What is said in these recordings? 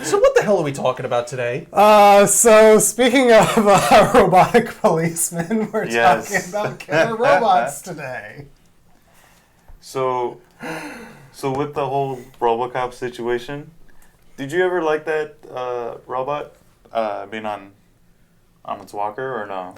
So what the hell are we talking about today? So speaking of robotic policemen, we're talking about killer robots today. So with the whole RoboCop situation, did you ever like that robot being on its walker or no?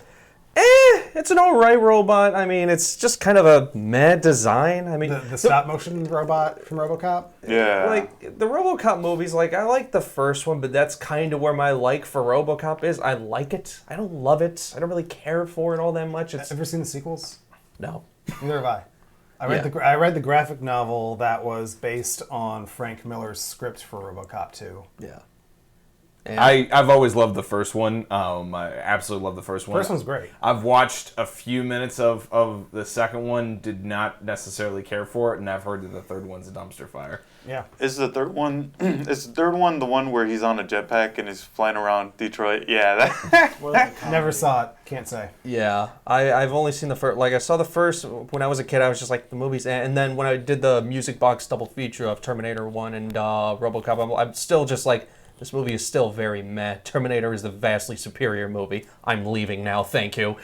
It's an alright robot. I mean, it's just kind of a mad design. I mean, The stop-motion robot from RoboCop? Yeah. Like, the RoboCop movies, like, I like the first one, but that's kind of where my like for RoboCop is. I like it. I don't love it. I don't really care for it all that much. Ever seen the sequels? No. Neither have I. I read the graphic novel that was based on Frank Miller's script for RoboCop 2. Yeah. I've always loved the first one. I absolutely love the first one. First one's great. I've watched a few minutes of the second one, did not necessarily care for it, and I've heard that the third one's a dumpster fire. Yeah. Is the third one the one where he's on a jetpack and he's flying around Detroit? Yeah. Never saw it. Can't say. Yeah. I've only seen the first. Like, I saw the first when I was a kid. I was just like, the movies. And then when I did the music box double feature of Terminator 1 and RoboCop, I'm still just like, this movie is still very meh. Terminator is the vastly superior movie. I'm leaving now, thank you.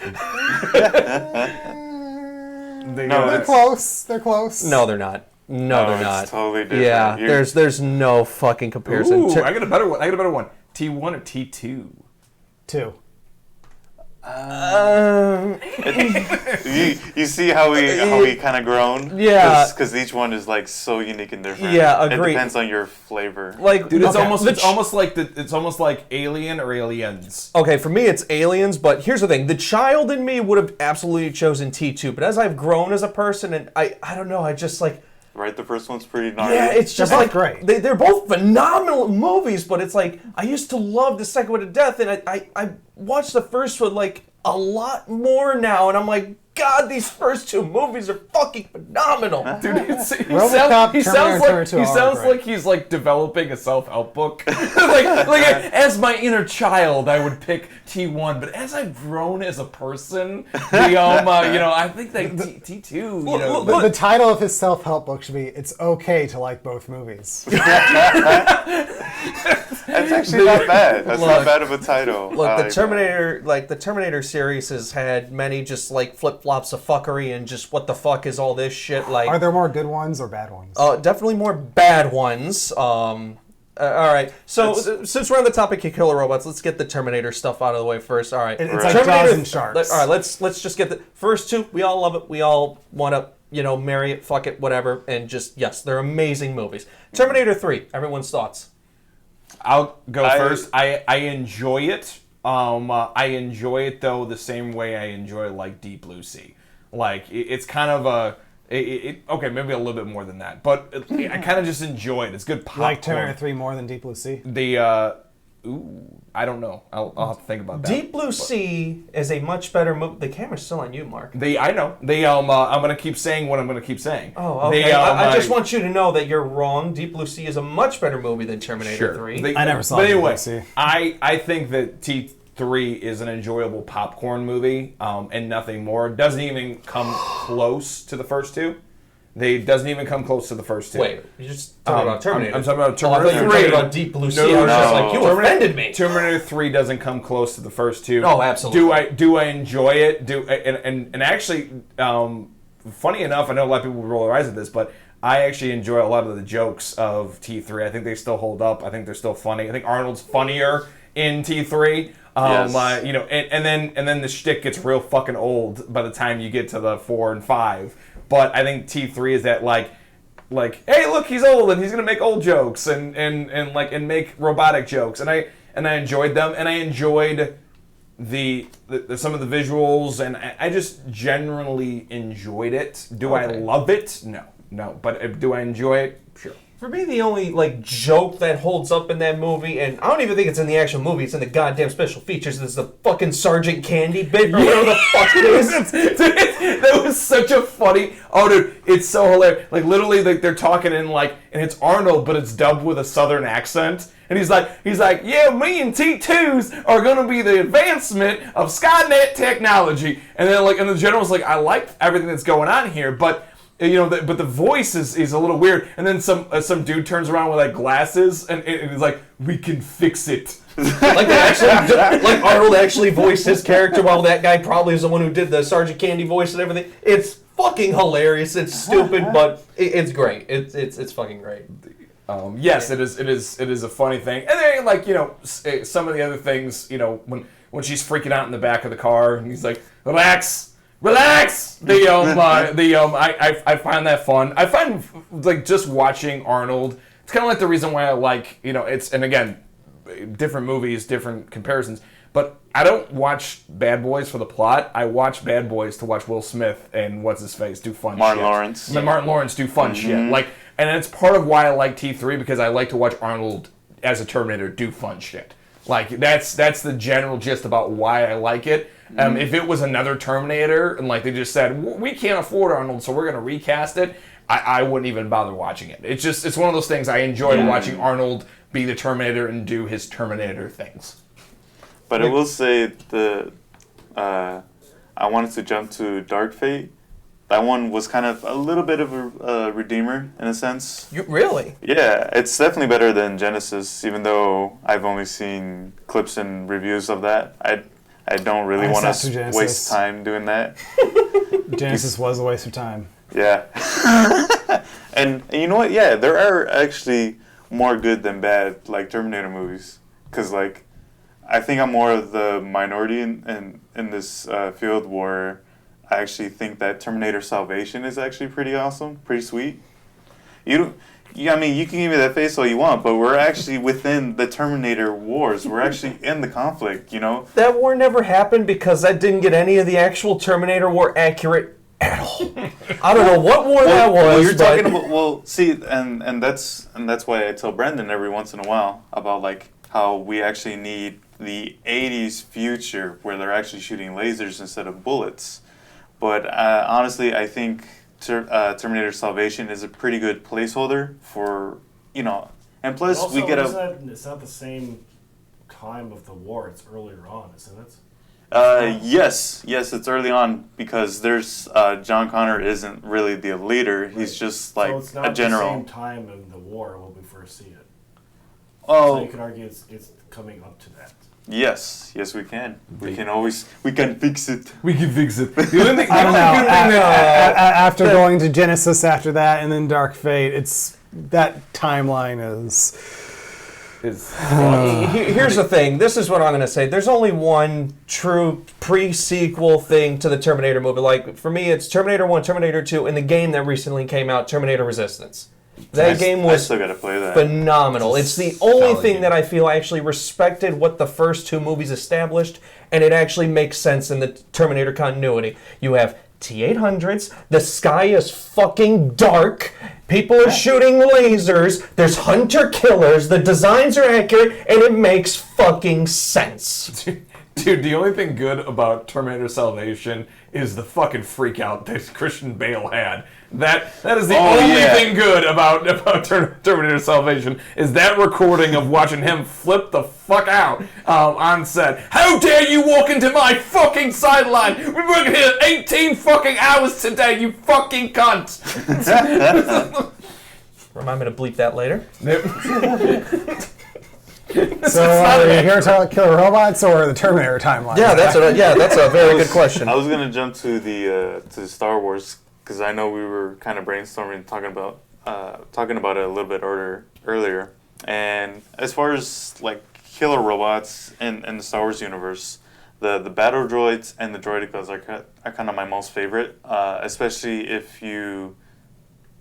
They're close. They're close. No, they're not. No, they're not. It's totally different. Yeah, there's no fucking comparison. Ooh, I got a better one. T1 or T2? 2. You see how we kind of grown? Yeah. Because each one is like so unique and different. Yeah, agreed. It depends on your flavor. Like, Dude, it's okay. almost like Alien or Aliens. Okay, for me it's Aliens, but here's the thing. The child in me would have absolutely chosen T2, but as I've grown as a person, and I don't know, I just like... Right, the first one's pretty gnarly. Yeah, it's just They're like... both great. They're both phenomenal movies, but it's like, I used to love the second one to death, and I watched the first one like a lot more now, and I'm like, God, these first two movies are fucking phenomenal. Dude, he RoboCop, sounds like he's like developing a self-help book. like as my inner child, I would pick T1, but as I've grown as a person, I think that T2. You know, The title of his self-help book should be "It's Okay to Like Both Movies." That's actually not bad. That's not bad of a title. Look, the Terminator series has had many just like flip-flops of fuckery and just what the fuck is all this shit like. Are there more good ones or bad ones? Definitely more bad ones. All right, so since we're on the topic of killer robots, let's get the Terminator stuff out of the way first. All right, It's like Jaws and sharks. All right, let's just get the first two. We all love it. We all want to marry it, fuck it, whatever, and just yes, they're amazing movies. Terminator 3. Everyone's thoughts. I'll go first. I enjoy it. I enjoy it though the same way I enjoy like Deep Blue Sea. Like it's kind of okay, maybe a little bit more than that, but I kind of just enjoy it. It's good popcorn. You like Terminator 3 more than Deep Blue Sea? I don't know. I'll have to think about that. Deep Blue Sea is a much better movie. The camera's still on you, Mark. I know. I'm gonna keep saying what I'm gonna keep saying. Oh, okay. I just want you to know that you're wrong. Deep Blue Sea is a much better movie than Terminator 3. I never saw But Deep anyway, Blue Sea. I think that T3 is an enjoyable popcorn movie, and nothing more. It doesn't even come close to the first two. It doesn't even come close to the first two. Wait, you're just talking about Terminator. I'm talking about I Terminator thought you were 3. talking about Deep Blue Sea. I was just like, you offended me. Terminator 3 doesn't come close to the first two. Oh, absolutely. Do I enjoy it? And actually, funny enough, I know a lot of people roll their eyes at this, but I actually enjoy a lot of the jokes of T3. I think they still hold up. I think they're still funny. I think Arnold's funnier in T3. Yes. And then the shtick gets real fucking old by the time you get to the 4 and 5. But I think T3 is that like, hey, look, he's old and he's gonna make old jokes and make robotic jokes, and I enjoyed them, and I enjoyed the some of the visuals, and I just generally enjoyed it. Do I love it? No. But do I enjoy it? Sure. For me, the only joke that holds up in that movie, and I don't even think it's in the actual movie, it's in the goddamn special features, is the fucking Sergeant Candy bit, or whatever the fuck it is. That was such a funny... Oh, dude, it's so hilarious. Like, literally, they're talking in, and it's Arnold, but it's dubbed with a southern accent. And he's like, yeah, me and T2s are going to be the advancement of Skynet technology. And then, and the general's like, I like everything that's going on here, but You know, but the voice is a little weird. And then some dude turns around with like glasses and he's like, "We can fix it." Like they actually, like Arnold actually voiced his character, while that guy probably is the one who did the Sergeant Candy voice and everything. It's fucking hilarious. It's stupid, but it's great. It's fucking great. Yes, it is a funny thing. And then, like, you know, some of the other things, you know, when she's freaking out in the back of the car and he's like, relax. I find that fun. I find, like, just watching Arnold, it's kind of like the reason why I like, you know, and again, different movies, different comparisons, but I don't watch Bad Boys for the plot. I watch Bad Boys to watch Will Smith and what's-his-face do fun Martin shit. Lawrence. And Martin Lawrence do fun shit. Like, and it's part of why I like T3, because I like to watch Arnold as a Terminator do fun shit. Like, that's the general gist about why I like it. If it was another Terminator, and like they just said, we can't afford Arnold, so we're going to recast it, I wouldn't even bother watching it. It's one of those things I enjoy watching Arnold be the Terminator and do his Terminator things. But I will say I wanted to jump to Dark Fate. That one was kind of a little bit of a redeemer in a sense. Really? Yeah, it's definitely better than Genesis, even though I've only seen clips and reviews of that. I don't really want to waste time doing that. Genesis was a waste of time. Yeah. and you know what? Yeah, there are actually more good than bad, like Terminator movies. Because, like, I think I'm more of the minority in this field where I actually think that Terminator Salvation is actually pretty awesome, pretty sweet. I mean, you can give me that face all you want, but we're actually within the Terminator wars. We're actually in the conflict, you know? That war never happened because that didn't get any of the actual Terminator war accurate at all. I don't know what war that was. Well, you're talking about, see, and that's why I tell Brendan every once in a while about, like, how we actually need the 80s future where they're actually shooting lasers instead of bullets. But honestly, I think Terminator Salvation is a pretty good placeholder for, you know, and plus also, we get it's not the same time of the war, it's earlier on, isn't it? Yes, it's early on because there's John Connor isn't really the leader. He's just like so it's not a general. the same time in the war when we first see it. Oh, so you can argue it's coming up to that. Yes, we can. We can fix it. We can fix it. The only thing, I don't know. After going to Genesis after that and then Dark Fate, it's that timeline is. Here's the thing. This is what I'm going to say. There's only one true pre-sequel thing to the Terminator movie. Like, for me, it's Terminator 1, Terminator 2, and the game that recently came out, Terminator Resistance. That game was I still gotta play that. phenomenal. It's the only thing that I feel I actually respected what the first two movies established, and it actually makes sense in the Terminator continuity. You have T-800s, the sky is fucking dark, people are shooting lasers, there's hunter-killers, the designs are accurate, and it makes fucking sense. Dude, the only thing good about Terminator Salvation is the fucking freak out that Christian Bale had. That is the only thing good about Terminator Salvation is that recording of watching him flip the fuck out on set. How dare you walk into my fucking sideline? We're working here 18 fucking hours today, you fucking cunt. Remind me to bleep that later. So are we here to talk Killer Robots or the Terminator timeline? Yeah, that's a very good question. I was gonna jump to the Star Wars because I know we were kind of brainstorming talking about it a little bit earlier. And as far as like killer robots in the Star Wars universe, the battle droids and the droidicas are kind of my most favorite, especially if you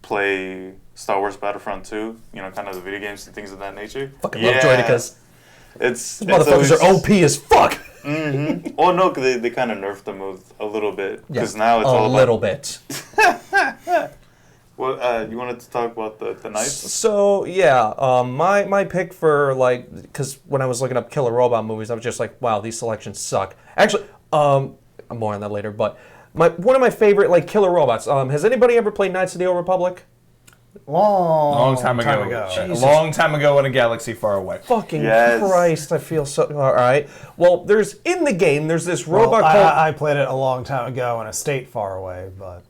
play Star Wars Battlefront 2, you know, kind of the video games and things of that nature. Fucking love droidicas. These motherfuckers are OP as fuck. Mm-hmm. Oh no, because they kind of nerfed them a little bit. Because now it's all about... a little bit. Well, you wanted to talk about the knights? So, yeah, my pick for, like, because when I was looking up killer robot movies, I was just like, wow, these selections suck. Actually, more on that later, but one of my favorite, like, killer robots, has anybody ever played Knights of the Old Republic? Long time ago. A long time ago in a galaxy far away. Fucking Christ, I feel so... All right. Well, there's this robot called... I played it a long time ago in a state far away, but...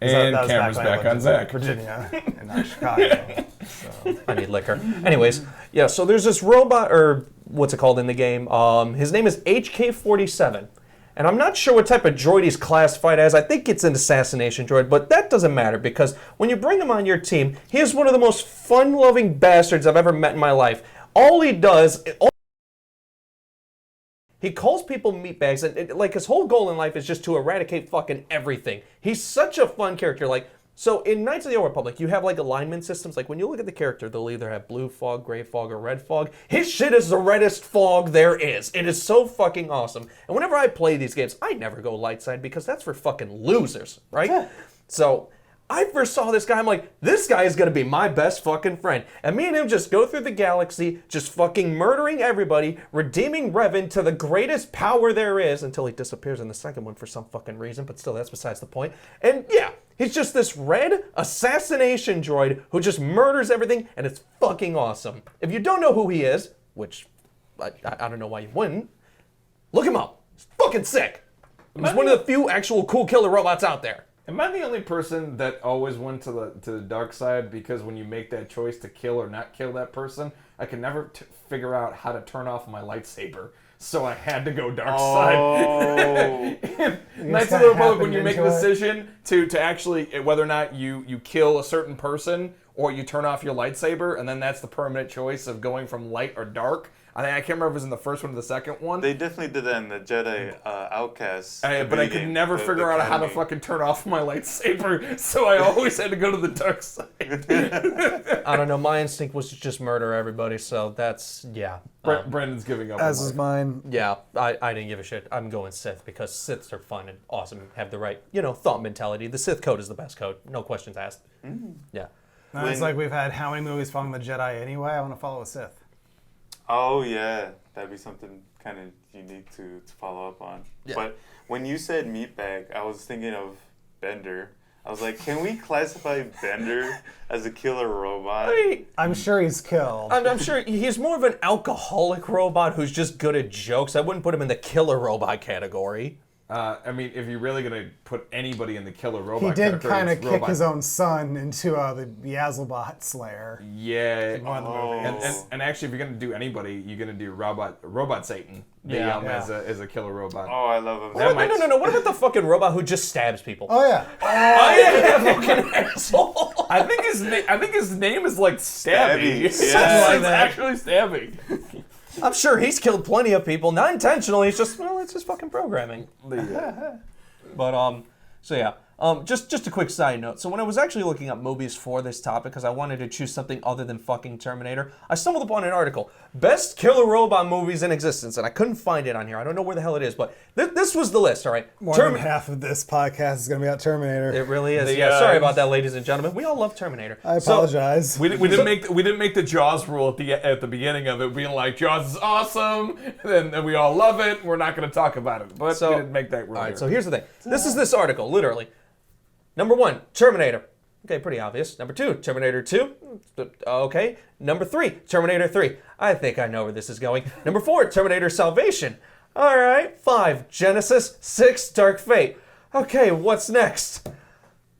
And That was camera's when I back lived on in Zach. Virginia and not Chicago. So. I need liquor. Anyways, yeah, so there's this robot, or what's it called in the game? His name is HK-47. And I'm not sure what type of droid he's classified as. I think it's an assassination droid, but that doesn't matter because when you bring him on your team, he is one of the most fun-loving bastards I've ever met in my life. All he does... He calls people meatbags, and like his whole goal in life is just to eradicate fucking everything. He's such a fun character. Like, so in Knights of the Old Republic, you have like alignment systems. Like when you look at the character, they'll either have blue fog, gray fog, or red fog. His shit is the reddest fog there is. It is so fucking awesome. And whenever I play these games, I never go light side because that's for fucking losers, right? Yeah. So I first saw this guy, I'm like, this guy is going to be my best fucking friend. And me and him just go through the galaxy, just fucking murdering everybody, redeeming Revan to the greatest power there is, until he disappears in the second one for some fucking reason, but still, that's besides the point. And yeah, he's just this red assassination droid who just murders everything, and it's fucking awesome. If you don't know who he is, which I don't know why you wouldn't, look him up. He's fucking sick. He's one of the few actual cool killer robots out there. Am I the only person that always went to the dark side? Because when you make that choice to kill or not kill that person, I could never figure out how to turn off my lightsaber. So I had to go dark side. Knights of the Republic, when you make a decision to actually, whether or not you kill a certain person or you turn off your lightsaber, and then that's the permanent choice of going from light or dark. I can't remember if it was in the first one or the second one. They definitely did that in the Jedi Outcast. But I could never figure out how to fucking turn off my lightsaber, so I always had to go to the dark side. I don't know, my instinct was to just murder everybody, so that's, yeah. Brandon's giving up. As is mine. Yeah, I didn't give a shit. I'm going Sith because Siths are fun and awesome and have the right, thought mentality. The Sith code is the best code. No questions asked. Yeah. No, it's like we've had how many movies following the Jedi anyway? I want to follow a Sith. Oh, yeah. That'd be something kind of unique to follow up on. Yeah. But when you said meatbag, I was thinking of Bender. I was like, can we classify Bender as a killer robot? I'm sure he's killed. I'm sure he's more of an alcoholic robot who's just good at jokes. I wouldn't put him in the killer robot category. I mean, if you're really going to put anybody in the killer robot He did category, kind of it's kick robot. his own son into the Yazelbot Slayer. Yeah. One of the movies. And actually, if you're going to do anybody, you're going to do Robot Satan as a killer robot. Oh, I love him. No. What about the fucking robot who just stabs people? Oh, yeah. Oh, yeah, fucking asshole. I think his name is like Stabby. Stabby, yeah. like It's that. actually Stabby. I'm sure he's killed plenty of people, not intentionally. It's just fucking programming. But so yeah. Just a quick side note. So when I was actually looking up movies for this topic, because I wanted to choose something other than fucking Terminator, I stumbled upon an article, Best Killer Robot Movies in Existence, and I couldn't find it on here. I don't know where the hell it is, but this was the list, all right? More than half of this podcast is going to be about Terminator. It really is. Yeah, sorry about that, ladies and gentlemen. We all love Terminator. I apologize. We didn't make the Jaws rule at the beginning of it, being like Jaws is awesome, and we all love it. We're not going to talk about it, but we didn't make that rule. All right, here. so here's the thing. This is this article, literally. Number 1, Terminator. Okay, pretty obvious. Number 2, Terminator 2. Okay. Number 3, Terminator 3. I think I know where this is going. Number 4, Terminator Salvation. All right. 5, Genesis. 6, Dark Fate. Okay, what's next?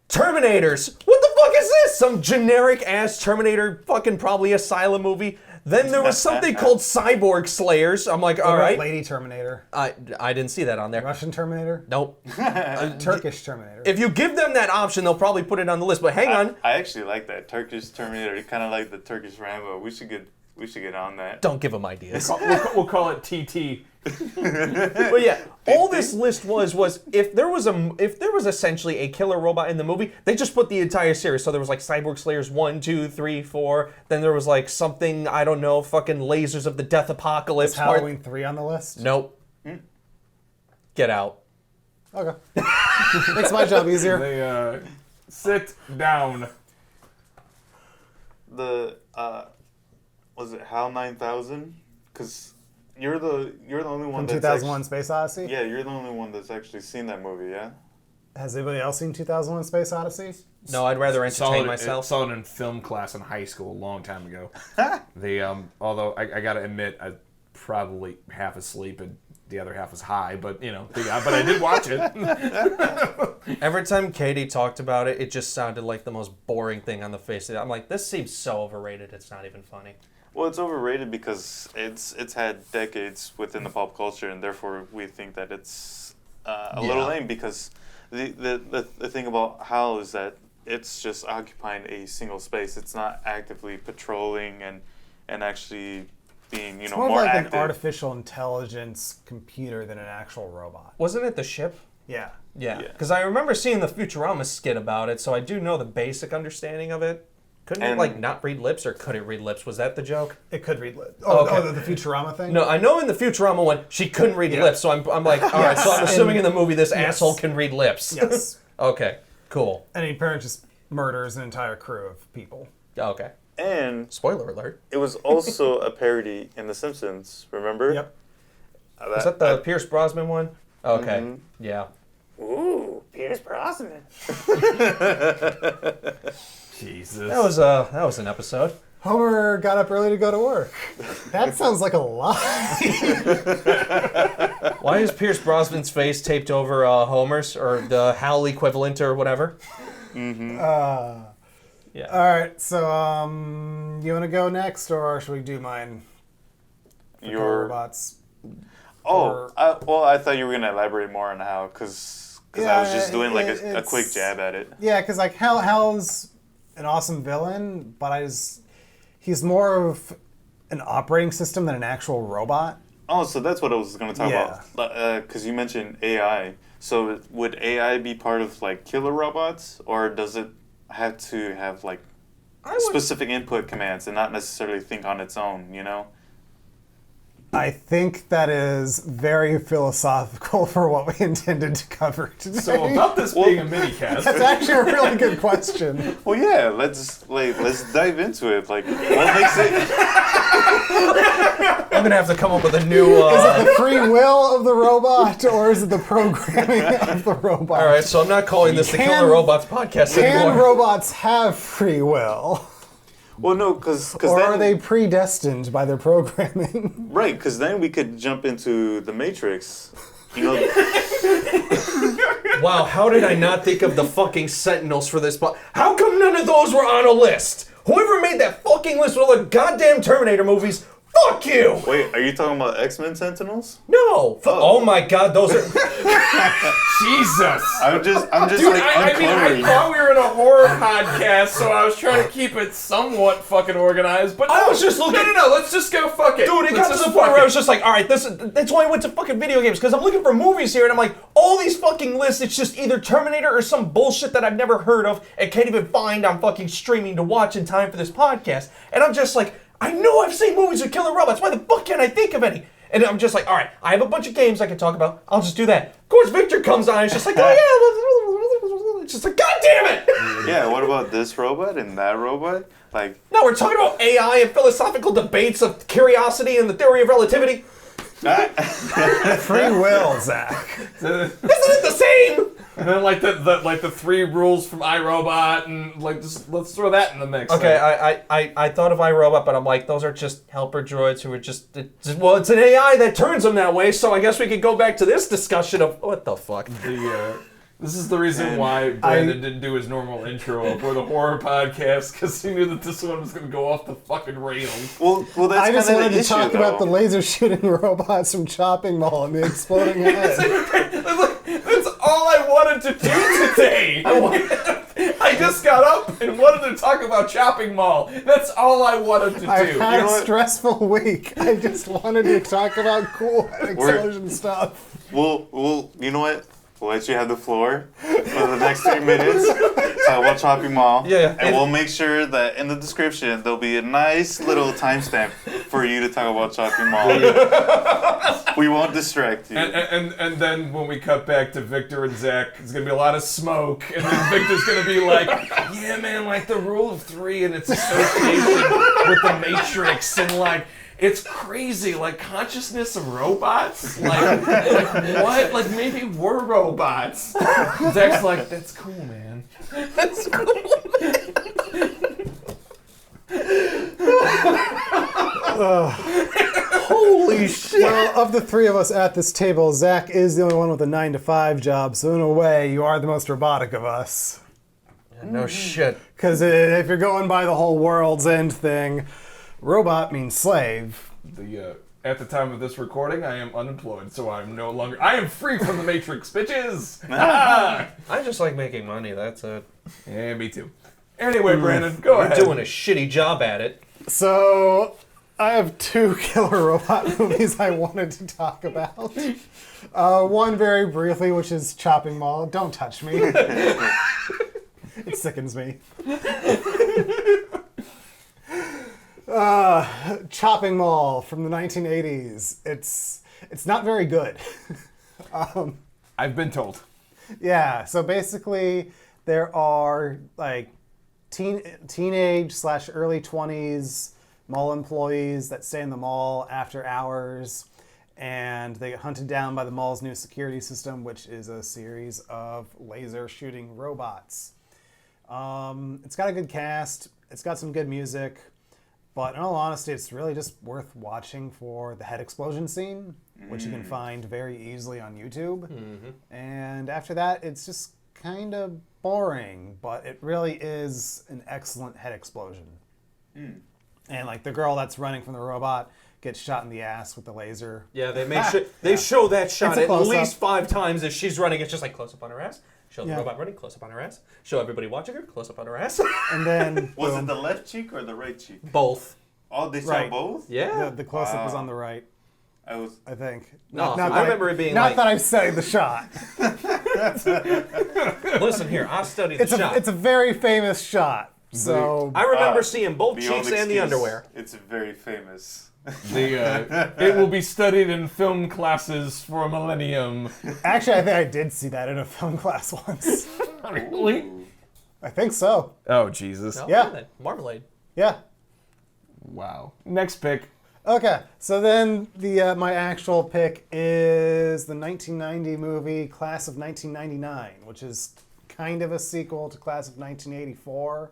Terminators. What the fuck is this? Some generic ass Terminator fucking probably Asylum movie. Then there was something called Cyborg Slayers. I'm like, all right. Lady Terminator. I didn't see that on there. Russian Terminator. Nope. Turkish Terminator. If you give them that option, they'll probably put it on the list. But hang on. I actually like that Turkish Terminator. Kind of like the Turkish Rambo. We should get on that. Don't give them ideas. We'll call it TT. But yeah, all this list was if there was essentially a killer robot in the movie, they just put the entire series. So there was like Cyborg Slayers 1, 2, 3, 4. Then there was like something, I don't know, fucking Lasers of the Death Apocalypse. Is Halloween 3 on the list? Nope. Get out. Okay. Makes my job easier. They sit down. The was it HAL 9000? Because you're the only one From that's 2001 Space Odyssey? Yeah, you're the only one that's actually seen that movie, yeah? Has anybody else seen 2001 Space Odyssey? No, I'd rather entertain myself. Saw it in film class in high school a long time ago. Although I gotta admit, I probably half asleep and the other half was high, but but I did watch it. Every time Katie talked about it, it just sounded like the most boring thing on the face of it. I'm like, this seems so overrated. It's not even funny. Well, it's overrated because it's had decades within the pop culture, and therefore we think that it's a little lame. Because the thing about HAL is that it's just occupying a single space. It's not actively patrolling and actually being It's more like active. an artificial intelligence computer than an actual robot. Wasn't it the ship? Yeah. Yeah. Yeah. Because I remember seeing the Futurama skit about it, so I do know the basic understanding of it. Couldn't it, And- not read lips, or could it read lips? Was that the joke? It could read lips. Okay. The Futurama thing? No, I know in the Futurama one, she couldn't read lips, so I'm like, all right, so I'm assuming in the movie this asshole can read lips. Yes. Okay, cool. And he apparently just murders an entire crew of people. Okay. And Spoiler alert. it was also a parody in The Simpsons, remember? Yep. Is that the Pierce Brosnan one? Okay. Mhm. Yeah. Ooh, Pierce Brosnan. Jesus. That was an episode. Homer got up early to go to work. That sounds like a lie. Why is Pierce Brosnan's face taped over Homer's, or the HAL equivalent, or whatever? Yeah. All right, so you want to go next, or should we do mine? Your robots. Oh, I thought you were gonna elaborate more on how, because I was just doing like a it's- quick jab at it. Yeah, because like Hal's an awesome villain, but he's more of an operating system than an actual robot. Oh, so that's what I was gonna talk Yeah. about. Because you mentioned AI. So would AI be part of like killer robots, or does it have to have like specific input commands and not necessarily think on its own? I think that is very philosophical for what we intended to cover today. So about this being a minicast. That's actually a really good question. Well, yeah. Let's dive into it. Like, what makes it? I'm gonna have to come up with a new. Is it the free will of the robot, or is it the programming of the robot? All right, so I'm not calling this the Can- Killer Robots podcast Can anymore. robots have free will? Well, no, because Or are they predestined by their programming? right? Because then we could jump into the Matrix. Wow, how did I not think of the fucking Sentinels for this? How come none of those were on a list? Whoever made that fucking list with all the goddamn Terminator movies, fuck you! Wait, are you talking about X-Men Sentinels? No! Oh my god, those are... Jesus. I'm just Dude, like I uncovering. thought we were in a horror podcast, so I was trying to keep it somewhat fucking organized. But I was just looking... No, let's just go fuck it. Dude, it Let's got to just the point fuck where I it. was just like, alright, that's why I went to fucking video games, because I'm looking for movies here, and I'm like, all these fucking lists, it's just either Terminator or some bullshit that I've never heard of and can't even find on fucking streaming to watch in time for this podcast. And I'm just like, I know I've seen movies with killer robots, why the fuck can't I think of any? And I'm just like, alright, I have a bunch of games I can talk about, I'll just do that. Of course, Victor comes on, and it's just like, oh yeah, it's just like, god damn it! Yeah, what about this robot and that robot? Like, No, we're talking about AI and philosophical debates of curiosity and the theory of relativity. Free will, Zach. Isn't it the same? And then like the 3 rules from iRobot, and like just let's throw that in the mix. Okay, I thought of iRobot, but I'm like, those are just helper droids who are just, well, it's an AI that turns them that way, so I guess we could go back to this discussion of, what the fuck? This is the reason why Brandon didn't do his normal intro for the horror podcast, because he knew that this one was going to go off the fucking rails. well, that's I just kind of wanted the to issue, talk about the though. laser shooting robots from Chopping Mall and the exploding head. That's all I wanted to do today. I just got up and wanted to talk about Chopping Mall. That's all I wanted to do. I've had know a what? stressful week. I just wanted to talk about cool explosion stuff. Well, you know what? We'll let you have the floor for the next 3 minutes. Talk about Chopping Mall. Yeah. And we'll make sure that in the description there'll be a nice little timestamp for you to talk about Chopping Mall. We won't distract you. And then when we cut back to Victor and Zach, there's gonna be a lot of smoke, and then Victor's gonna be like, "Yeah, man, like the rule of 3 and its association with the Matrix, and like it's crazy, like consciousness of robots, like what? Like maybe we're robots." Zach's like, "That's cool, man. That's cool. Holy Holy shit! Well, of the three of us at this table, Zach is the only one with a 9-to-5 job, so in a way, you are the most robotic of us. No shit. Because if you're going by the whole world's end thing, robot means slave. At the time of this recording, I am unemployed, so I am free from the Matrix, bitches! I just like making money, that's it. Yeah, me too. Anyway, Brandon, go You're ahead. doing a shitty job at it. So, I have two killer robot movies I wanted to talk about. One very briefly, which is Chopping Mall. Don't touch me. It sickens me. Chopping Mall from the 1980s. It's not very good. I've been told. Yeah, so basically there are like teenage / early 20s mall employees that stay in the mall after hours, and they get hunted down by the mall's new security system, which is a series of laser shooting robots. It's got a good cast, it's got some good music, but in all honesty, it's really just worth watching for the head explosion scene, which you can find very easily on YouTube. And after that, it's just kind of boring, but it really is an excellent head explosion. And like the girl that's running from the robot gets shot in the ass with the laser. Yeah, they make sure they show that shot It's a at close-up. least 5 times as she's running. It's just like close up on her ass. Show the Yeah. robot running, close up on her ass. Show everybody watching her, close up on her ass. And then Was boom. it the left cheek or the right cheek? Both. Oh, they saw Right. both? Yeah. The close-up was Wow. on the right, I was. I think. No, Not I that remember it being not like- that I'm setting the shot. Listen here, I studied the shot. It's a very famous shot. So I remember seeing both Beyond cheeks and the excuse, underwear. It's very famous. It will be studied in film classes for a millennium. actually, I think I did see that in a film class once. Really? Ooh. I think so. Oh, Jesus. No, Yeah. then. Marmalade. Yeah. Wow. Next pick. Okay, so then my actual pick is the 1990 movie Class of 1999, which is kind of a sequel to Class of 1984,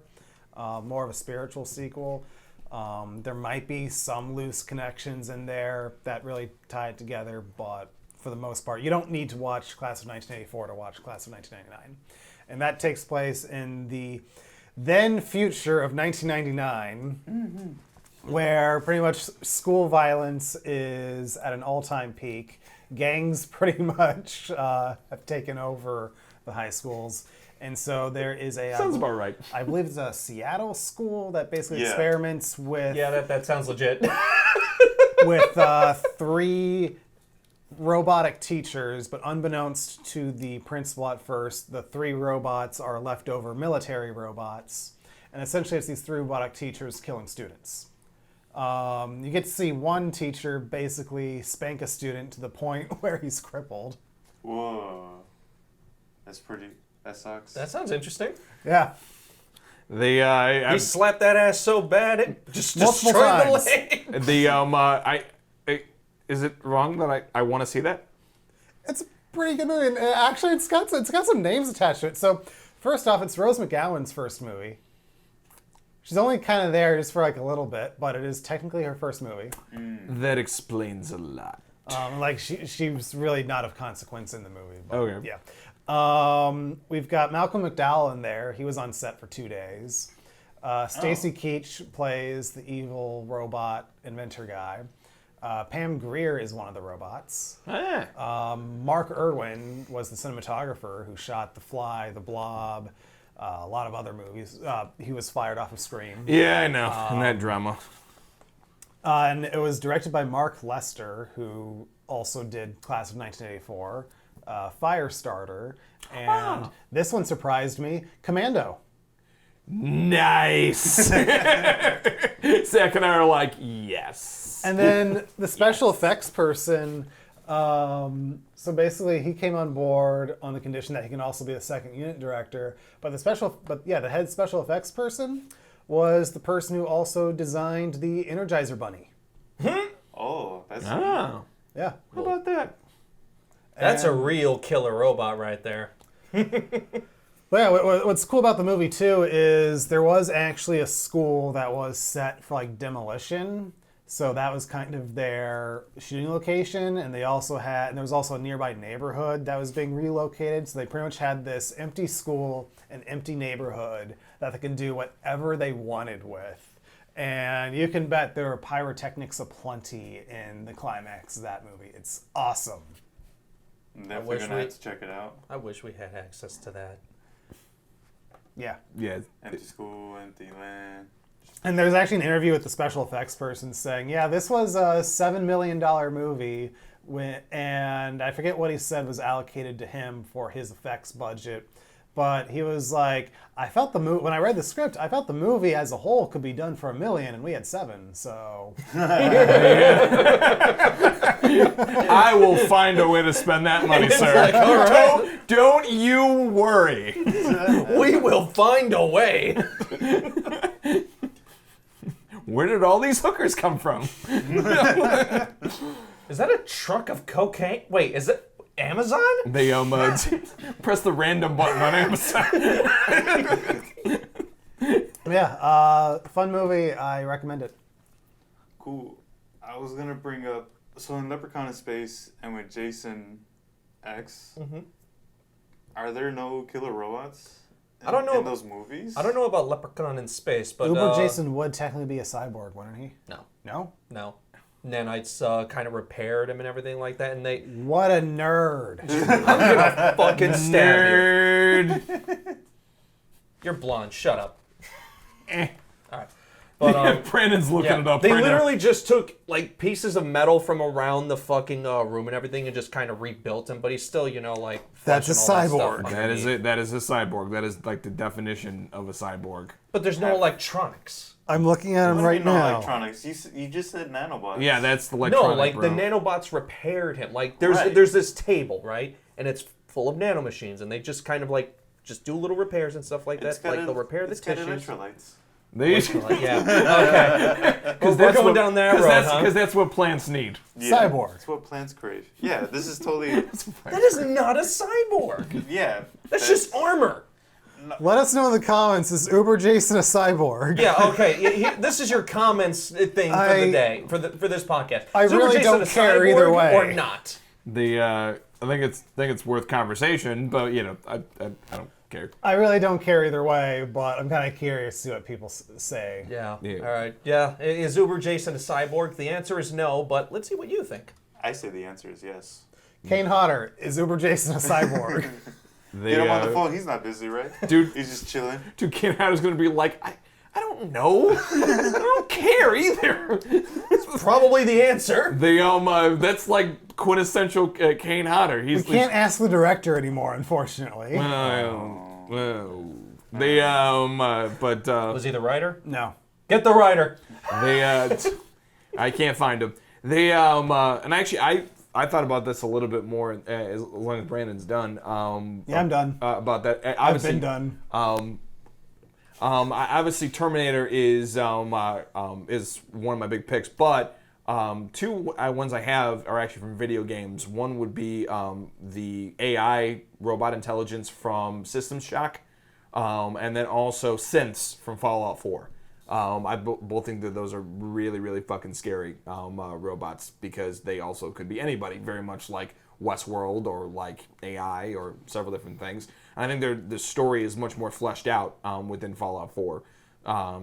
more of a spiritual sequel. There might be some loose connections in there that really tie it together, but for the most part, you don't need to watch Class of 1984 to watch Class of 1999. And that takes place in the then future of 1999. Where pretty much school violence is at an all-time peak. Gangs pretty much have taken over the high schools. And so there is a... Sounds about right. I believe it's a Seattle school that basically Yeah. experiments with Yeah, that sounds legit. with 3 robotic teachers, but unbeknownst to the principal at first, the 3 robots are leftover military robots. And essentially it's these 3 robotic teachers killing students. You get to see one teacher basically spank a student to the point where he's crippled. Whoa. That's pretty. That sucks. That sounds interesting. Yeah. He slapped that ass so bad it just Multiple destroyed times. the leg. Is it wrong that I want to see that? It's a pretty good movie. And actually, it's got some names attached to it. So, first off, it's Rose McGowan's first movie. She's only kind of there just for like a little bit, but it is technically her first movie. That explains a lot. Like she was really not of consequence in the movie. But Okay. Yeah. We've got Malcolm McDowell in there. He was on set for 2 days. Stacy Keach plays the evil robot inventor guy. Pam Grier is one of the robots. Mark Irwin was the cinematographer who shot The Fly, The Blob, a lot of other movies. He was fired off of Scream. Yeah, I know. And that drama. And it was directed by Mark Lester, who also did Class of 1984, Firestarter, and this one surprised me, Commando. Nice. Zach and I are like, yes. And then the special effects person, so basically he came on board on the condition that he can also be the second unit director. But the head special effects person was the person who also designed the Energizer Bunny. Oh, that's. Oh, Yeah. how about that? That's a And- real killer robot right there. But yeah, what's cool about the movie too is there was actually a school that was set for like demolition, So that was kind of their shooting location, and there was also a nearby neighborhood that was being relocated. So they pretty much had this empty school, an empty neighborhood that they could do whatever they wanted with. And you can bet there were pyrotechnics aplenty in the climax of that movie. It's awesome. I'm definitely gonna have to check it out. I wish we had access to that. Yeah. Yeah. Empty school, empty land. And there's actually an interview with the special effects person saying, yeah, this was a $7 million movie, and I forget what he said was allocated to him for his effects budget. But he was like, when I read the script, I felt the movie as a whole could be done for $1 million, and we had 7, so. I will find a way to spend that money, sir. Like, all right. Don't you worry. We will find a way. Where did all these hookers come from? Is that a truck of cocaine? Wait, is it Amazon? They press the random button on Amazon. Yeah, fun movie. I recommend it. Cool. I was gonna bring up, so in Leprechaun in Space and with Jason X, are there no killer robots I don't know in those movies? I don't know about Leprechaun in Space, but Uber Jason would technically be a cyborg, wouldn't he? No. No? Nanites kind of repaired him and everything like that, and they. What a nerd. I'm gonna fucking stab you. Nerd. You're blonde. Shut up. All right. But Brandon's looking it up. They right literally just took like pieces of metal from around the fucking room and everything, and just kind of rebuilt him. But he's still, like. That's a fleshing all cyborg. stuff That is underneath. it. That is a cyborg. That is like the definition of a cyborg. But there's no electronics. I'm looking at him What do you right mean, no now. electronics? You just said nanobots. Yeah, that's the electronic. No, like bro. the nanobots repaired him. Like there's Right. there's this table, right, and it's full of nanomachines, and they just kind of like just do little repairs and stuff like that. Like they'll repair the it's got tissues. electrolytes. They, Like, yeah. Okay. because We're going down that road, huh? Because that's what plants need. Yeah, Cyborg. That's what plants crave. Yeah, this is totally. That is not a cyborg. Yeah. That's just armor. Let us know in the comments, is Uber Jason a cyborg? Yeah. Okay. This is your comments thing for the day for this podcast. I Is Uber really Jason don't a care either cyborg way. or not. I think it's worth conversation, but I don't care. I really don't care either way, but I'm kind of curious to see what people say. Yeah. Yeah. All right. Yeah. Is Uber Jason a cyborg? The answer is no, but let's see what you think. I say the answer is yes. Kane Hodder, is Uber Jason a cyborg? Get him on the phone. He's not busy, right? Dude. He's just chilling. Dude, Ken Hodder's gonna be like, I don't know. I don't care either. Probably the answer. That's like quintessential Kane Hodder. We can't ask the director anymore, unfortunately. Was he the writer? No. Get the writer. I can't find him. And actually, I thought about this a little bit more as long as Brandon's done. Yeah, I'm done. About that, I've been done. Obviously, Terminator is one of my big picks, but two ones I have are actually from video games. One would be the AI robot intelligence from System Shock, and then also synths from Fallout 4. I both think that those are really, really fucking scary robots because they also could be anybody, very much like Westworld or like AI or several different things. And I think the story is much more fleshed out within Fallout 4.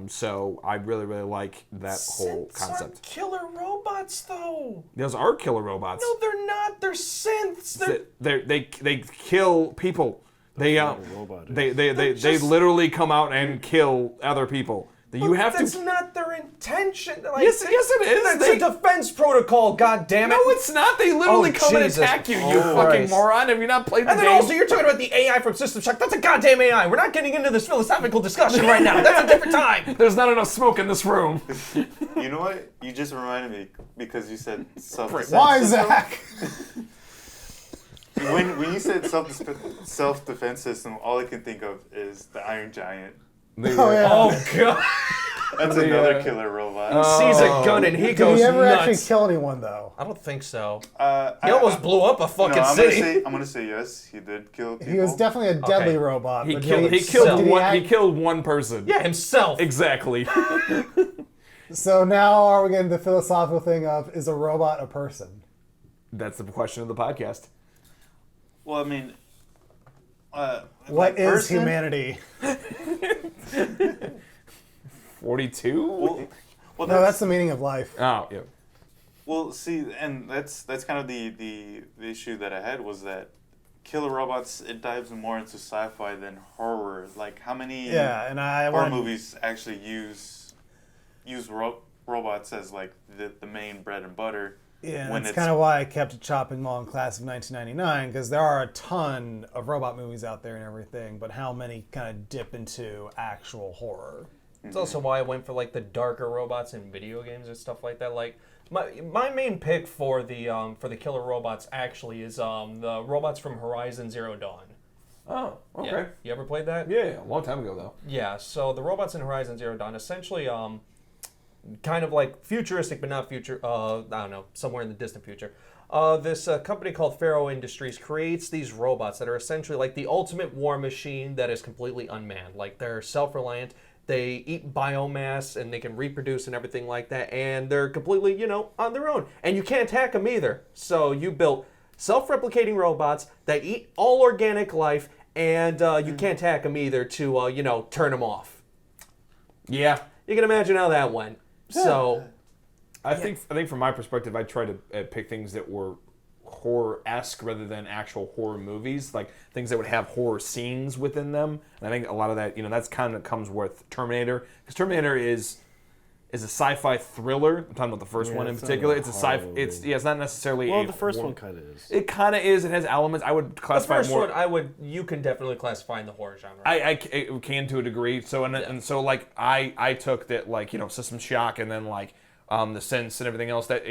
So I really, really like that whole Synths concept. are killer robots, though. Those are killer robots. No, they're not. They're synths. They kill people. They robot is. they just- literally come out and kill other people. You have That's to. not their intention. Like, Yes, it is. That's They- a defense protocol. God damn it! No, it's not. They literally Oh, come and Jesus. attack you. You Oh, fucking Christ. moron. Have you not played the And game? then also, you're talking about the AI from System Shock. That's a goddamn AI. We're not getting into this philosophical discussion right now. That's a different time. There's not enough smoke in this room. You know what? You just reminded me because you said self-defense. Why, system. Zach? When you said self-defense system, all I can think of is the Iron Giant. Oh, yeah. Oh god! That's another killer robot. Sees a gun and he Did goes he ever nuts. actually kill anyone, though? I don't think so. He He almost blew up a fucking city. I'm gonna say yes. He did kill people. He was definitely a deadly Okay. robot. He but killed. did He killed did one. act- He killed one person. Yeah, himself. Exactly. So now are we getting the philosophical thing of, is a robot a person? That's the question of the podcast. Well, I mean, What like is person? humanity? 42? Well, No, that's the meaning of life. Oh, yeah. Well, see, and that's kind of the issue that I had was that Killer Robots, it dives more into sci-fi than horror. Like, how many Yeah, and I horror went, movies actually use robots as like the main bread and butter? yeah, when that's it's- kind of why I kept it chopping along class of 1999, because there are a ton of robot movies out there and everything, but how many kind of dip into actual horror? It's also why I went for like the darker robots in video games and stuff like that. Like my main pick for the killer robots actually is the robots from Horizon Zero Dawn. Oh, okay. Yeah. You ever played that? Yeah, a long time ago, though. Yeah. So the robots in Horizon Zero Dawn essentially kind of like futuristic, but not future. I don't know, somewhere in the distant future. This company called Faro Industries creates these robots that are essentially like the ultimate war machine that is completely unmanned. Like they're self-reliant. They eat biomass and they can reproduce and everything like that. And they're completely, on their own. And you can't hack them either. So you built self-replicating robots that eat all organic life, and you can't hack them either to, turn them off. Yeah. You can imagine how that went. So, I think from my perspective, I try to pick things that were horror-esque rather than actual horror movies, like things that would have horror scenes within them. And I think a lot of that, that's kind of comes with Terminator, because Terminator is a sci-fi thriller. I'm talking about the first one in it's not particular. a It's a horror sci. movie. It's not necessarily. Well, a the first horror- one kind of is. It kind of is. It has elements. I would the classify first more. one, you can definitely classify in the horror genre. I can to a degree. So and so like I took that, like, System Shock, and then like the Sense and everything else that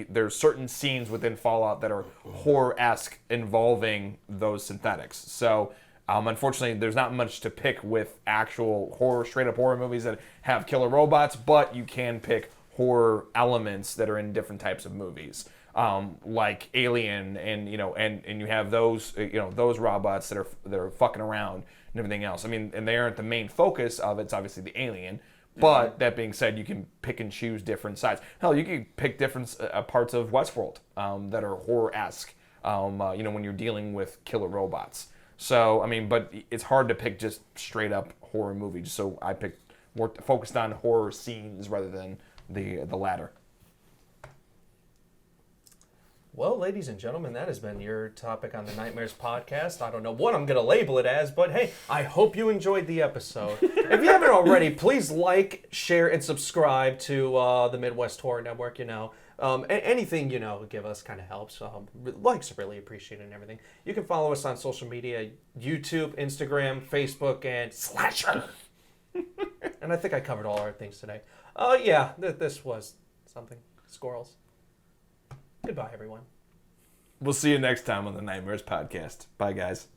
there's certain scenes within Fallout that are horror-esque involving those synthetics. So unfortunately, there's not much to pick with actual horror, straight up horror movies that have killer robots, but you can pick horror elements that are in different types of movies. Like Alien, and you have those those robots that are fucking around and everything else. I mean, and they aren't the main focus of it. It's obviously the Alien, but that being said, you can pick and choose different sides. Hell, you can pick different parts of Westworld that are horror-esque. When you're dealing with killer robots. So I mean, but it's hard to pick just straight up horror movies. So I picked more focused on horror scenes rather than the latter. Well, ladies and gentlemen, that has been your topic on the Nightmares podcast. I don't know what I'm going to label it as, but hey, I hope you enjoyed the episode. If you haven't already, please like, share, and subscribe to the Midwest Horror Network. Anything, give us kind of helps. Likes are really appreciated and everything. You can follow us on social media, YouTube, Instagram, Facebook, and Slasher. And I think I covered all our things today. This was something. Squirrels. Goodbye, everyone. We'll see you next time on the Nightmares podcast. Bye, guys.